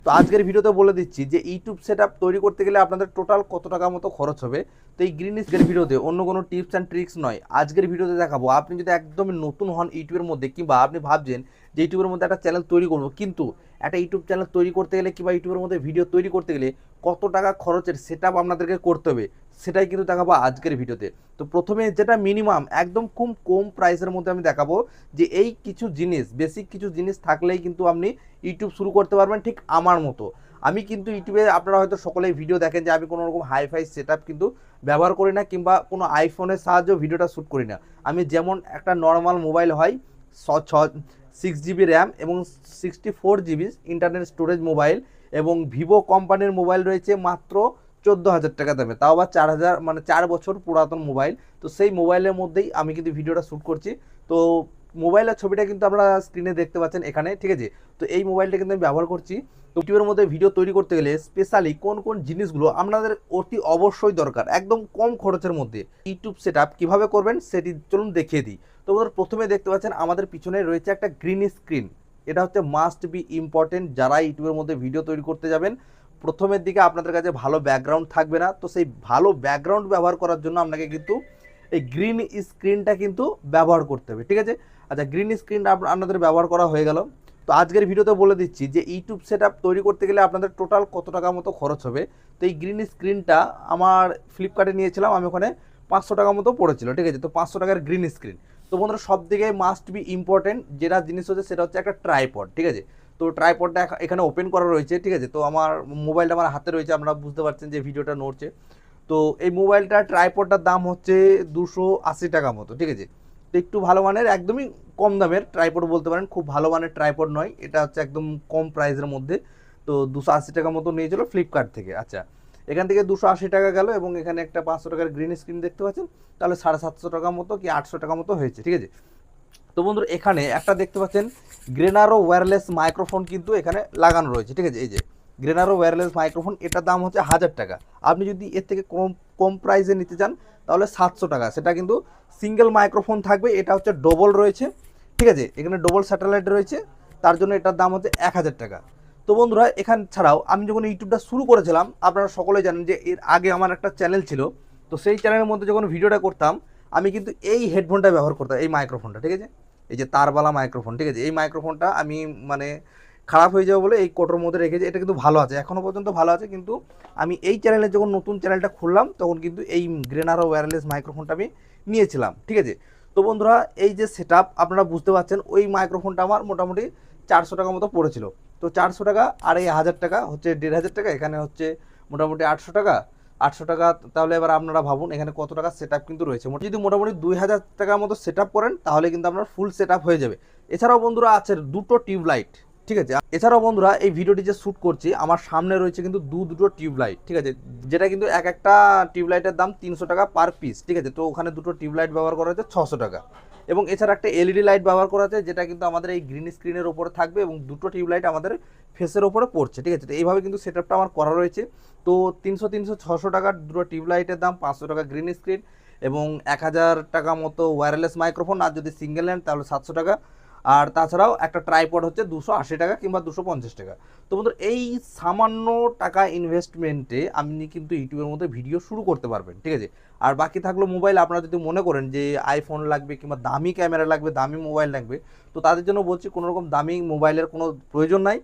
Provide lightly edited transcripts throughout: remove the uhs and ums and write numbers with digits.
তো আজকের ভিডিওতে বলে দিচ্ছি যে ইউটিউব সেটআপ তৈরি করতে গেলে আপনাদের টোটাল কত টাকা মতো খরচ হবে। তো এই গ্রিনিসের ভিডিওতে অন্য কোনো টিপস অ্যান্ড ট্রিক্স নয়, আজকের ভিডিওতে দেখাবো আপনি যদি একদমই নতুন হন ইউটিউবের মধ্যে, কিংবা আপনি ভাবছেন যে ইউটিউবের মধ্যে একটা চ্যানেল তৈরি করবো, কিন্তু একটা ইউটিউব চ্যানেল তৈরি করতে গেলে কিংবা ইউটিউবের মধ্যে ভিডিও তৈরি করতে গেলে কত টাকা খরচের সেটআপ আপনাদেরকে করতে হবে, সেটাই কিন্তু দেখাবো আজকের ভিডিওতে। তো প্রথমে যেটা মিনিমাম একদম খুব কম প্রাইসের মধ্যে আমি দেখাবো যে এই কিছু জিনিস, বেসিক কিছু জিনিস থাকলেই কিন্তু আপনি ইউটিউব শুরু করতে পারবেন ঠিক আমার মতো। আমি কিন্তু ইউটিউবে আপনারা হয়তো সকলেই ভিডিও দেখেন যে আমি কোনো রকম হাইফাই সেটআপ কিন্তু ব্যবহার করি না, কিংবা কোনো আইফোনের সাহায্যে ভিডিওটা শ্যুট করি না। আমি যেমন একটা নর্মাল মোবাইল হয় 6 জিবি র্যাম এবং 64 জিবি ইন্টারনেট স্টোরেজ মোবাইল, এবং ভিভো কোম্পানির মোবাইল রয়েছে মাত্র 14,000 টাকা দামে, তাও আবার 4,000 মানে 4 বছর পুরাতন মোবাইল। তো সেই মোবাইলের মধ্যেই আমি কিন্তু ভিডিওটা শ্যুট করছি। তো মোবাইলের ছবিটা কিন্তু আপনারা স্ক্রিনে দেখতে পাচ্ছেন এখানে, ঠিক আছে। তো এই মোবাইলটা কিন্তু আমি ব্যবহার করছি। তো ইউটিউবের মধ্যে ভিডিও তৈরি করতে গেলে স্পেশালি কোন কোন জিনিসগুলো আপনাদের অতি অবশ্যই দরকার একদম কম খরচের মধ্যে ইউটিউব সেটআপ কীভাবে করবেন সেটি চলুন দেখিয়ে দিই। তো প্রথমে দেখতে পাচ্ছেন আমাদের পিছনে রয়েছে একটা গ্রিন স্ক্রিন। এটা হচ্ছে মাস্ট বি ইম্পর্টেন্ট। যারা ইউটিউবের মধ্যে ভিডিও তৈরি করতে যাবেন, প্রথমের দিকে আপনাদের কাছে ভালো ব্যাকগ্রাউন্ড থাকবে না। তো সেই ভালো ব্যাকগ্রাউন্ড ব্যবহার করার জন্য আপনাকে কিন্তু এই গ্রিন স্ক্রিনটা কিন্তু ব্যবহার করতে হবে, ঠিক আছে। আচ্ছা, গ্রিন স্ক্রিনটা আপনাদের ব্যবহার করা হয়ে গেল। তো আজকের ভিডিওতে বলে দিচ্ছি যে ইউটিউব সেটআপ তৈরি করতে গেলে আপনাদের টোটাল কত টাকা মতো খরচ হবে। তো এই গ্রিন স্ক্রিনটা আমার ফ্লিপকার্টে নিয়েছিলাম, আমি ওখানে 500 টাকা মতো পড়েছিল, ঠিক আছে। তো 500 টাকার গ্রিন স্ক্রিন। তো বন্ধুরা সব থেকে মাস্ট বি ইম্পর্টেন্ট যেটা জিনিস হচ্ছে সেটা হচ্ছে একটা ট্রাইপড, ঠিক আছে। তো ট্রাইপডটা এখানে ওপেন করা রয়েছে, ঠিক আছে। তো আমার মোবাইলটা আমার হাতে রয়েছে, আপনারা বুঝতে পারছেন যে ভিডিওটা নড়ছে। তো এই মোবাইলটা ট্রাইপডটার দাম হচ্ছে 280 টাকা মতো, ঠিক আছে। তো একটু ভালো মানের, একদমই কম দামের ট্রাইপড বলতে পারেন, খুব ভালো মানের ট্রাইপড নয়, এটা হচ্ছে একদম কম প্রাইসের মধ্যে। তো 280 টাকা মতো নিয়েছিল ফ্লিপকার্ট থেকে। আচ্ছা, এখান থেকে 280 টাকা গেল, এবং এখানে একটা 500 টাকার গ্রিন স্ক্রিন দেখতে পাচ্ছেন, তাহলে 750 টাকা মতো কি 800 টাকা মতো হয়েছে, ঠিক আছে। তো বন্ধুরা এখানে একটা দেখতে পাচ্ছেন গ্রেনারো ওয়্যারলেস মাইক্রোফোন কিন্তু এখানে লাগানো রয়েছে, ঠিক আছে। এই যে গ্রেনারো ওয়্যারলেস মাইক্রোফোন, এটার দাম হচ্ছে 1000 টাকা। আপনি যদি এর থেকে কম কম প্রাইসে নিতে চান তাহলে 700 টাকা। সেটা কিন্তু সিঙ্গেল মাইক্রোফোন থাকবে, এটা হচ্ছে ডবল রয়েছে, ঠিক আছে। এখানে ডবল স্যাটেলাইট রয়েছে, তার জন্য এটার দাম হচ্ছে 1000 টাকা। তো বন্ধুরা এখান ছাড়াও আমি যখন ইউটিউবটা শুরু করেছিলাম, আপনারা সকলেই জানেন যে এর আগে আমার একটা চ্যানেল ছিল। তো সেই চ্যানেলের মধ্যে যখন ভিডিওটা করতাম, আমি কিন্তু এই হেডফোনটা ব্যবহার করতাম, এই মাইক্রোফোনটা, ঠিক আছে। এই যে তারবালা মাইক্রোফোন, ঠিক আছে। এই মাইক্রোফোনটা আমি মানে খারাপ হয়ে যাবে বলে এই কোটোর মধ্যে রেখেছি। এটা কিন্তু ভালো আছে, এখনও পর্যন্ত ভালো আছে। কিন্তু আমি এই চ্যানেলে যখন নতুন চ্যানেলটা খুললাম, তখন কিন্তু এই গ্রেনারো ওয়্যারলেস মাইক্রোফোনটা আমি নিয়েছিলাম, ঠিক আছে। তো বন্ধুরা এই যে সেটআপ আপনারা বুঝতে পারছেন, ওই মাইক্রোফোনটা আমার মোটামুটি 400 টাকা মতো পড়েছিল। তো 400 টাকা আর এই 1000 টাকা হচ্ছে 1500 টাকা, এখানে হচ্ছে মোটামুটি 800 টাকা। 800 টাকা, তাহলে এবার আপনারা ভাবুন এখানে কত টাকা সেটআপ কিন্তু রয়েছে। যদি মোটামুটি 2000 টাকার মতো সেটআপ করেন, তাহলে কিন্তু আপনার ফুল সেটআপ হয়ে যাবে। এছাড়াও বন্ধুরা আছে দুটো টিউবলাইট, ঠিক আছে। এছাড়াও বন্ধুরা এই ভিডিওটি যে শ্যুট করছি, আমার সামনে রয়েছে কিন্তু দুটো টিউবলাইট, ঠিক আছে। যেটা কিন্তু এক একটা টিউবলাইটের দাম 300 টাকা পার পিস, ঠিক আছে। তো ওখানে দুটো টিউবলাইট ব্যবহার করা হচ্ছে 600 টাকা। এবং এছাড়া একটা এলইডি লাইট ব্যবহার করা আছে, যেটা কিন্তু আমাদের এই গ্রিন স্ক্রিনের ওপরে থাকবে, এবং দুটো টিউবলাইট আমাদের ফেসের ওপরে পড়ছে, ঠিক আছে। তো এইভাবে কিন্তু সেটআপটা আমার করা রয়েছে। তো 300 600 টাকার দুটো টিউবলাইটের দাম, 500 টাকা গ্রিন স্ক্রিন, এবং 1000 টাকা মতো ওয়্যারলেস মাইক্রোফোন। আর যদি সিঙ্গেল নেন তাহলে 700 টাকা। আর তাছাড়াও একটা ট্রাইপড হচ্ছে 280 টাকা কিংবা 250 টাকা। তো বন্ধুরা এই সামান্য টাকা ইনভেস্টমেন্টে আপনি কিন্তু ইউটিউবের মধ্যে ভিডিও শুরু করতে পারবেন, ঠিক আছে। আর বাকি থাকলো মোবাইল। আপনারা যদি মনে করেন যে আইফোন লাগবে কিংবা দামি ক্যামেরা লাগবে, দামি মোবাইল লাগবে, তো তাদের জন্য বলছি কোনো রকম দামি মোবাইলের কোনো প্রয়োজন নাই।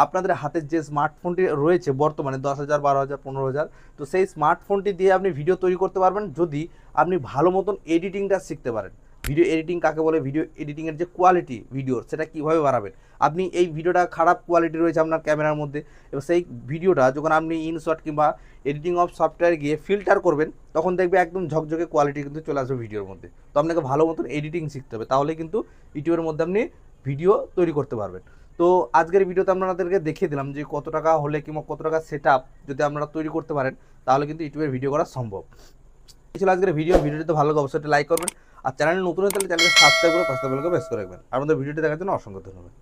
আপনাদের হাতে যে স্মার্টফোনটি রয়েছে বর্তমানে 10,000 12,000 15,000, তো সেই স্মার্টফোনটি দিয়ে আপনি ভিডিও তৈরি করতে পারবেন, যদি আপনি ভালো মতন এডিটিংটা শিখতে পারেন। ভিডিও এডিটিং কাকে বলে, ভিডিও এডিটিংয়ের যে কোয়ালিটি ভিডিওর, সেটা কীভাবে বাড়াবেন। আপনি এই ভিডিওটা খারাপ কোয়ালিটি রয়েছে আপনার ক্যামেরার মধ্যে, এবং সেই ভিডিওটা যখন আপনি ইনশট কিংবা এডিটিং অফ সফটওয়্যার গিয়ে ফিল্টার করবেন, তখন দেখবে একদম ঝকঝকে কোয়ালিটি কিন্তু চলে আসবে ভিডিওর মধ্যে। তো আপনাকে ভালো মতন এডিটিং শিখতে হবে, তাহলে কিন্তু ইউটিউবের মধ্যে আপনি ভিডিও তৈরি করতে পারবেন। তো আজকের ভিডিওতে আপনাদেরকে দেখিয়ে দিলাম যে কত টাকা হলে কিংবা কত টাকা সেটআপ যদি আপনারা তৈরি করতে পারেন, তাহলে কিন্তু ইউটিউবের ভিডিও করা সম্ভব। এই ছিল আজকের ভিডিওটি তো ভালো লাগে অবশ্যই লাইক করবেন, আর চ্যানেলে নতুন হয়ে তাহলে চ্যানেলকে সাবস্ক্রাইব করে পাশে বেলকে প্রেস করে রাখবেন। আপনাদের ভিডিওটি দেখার জন্য অসংখ্য ধন্যবাদ।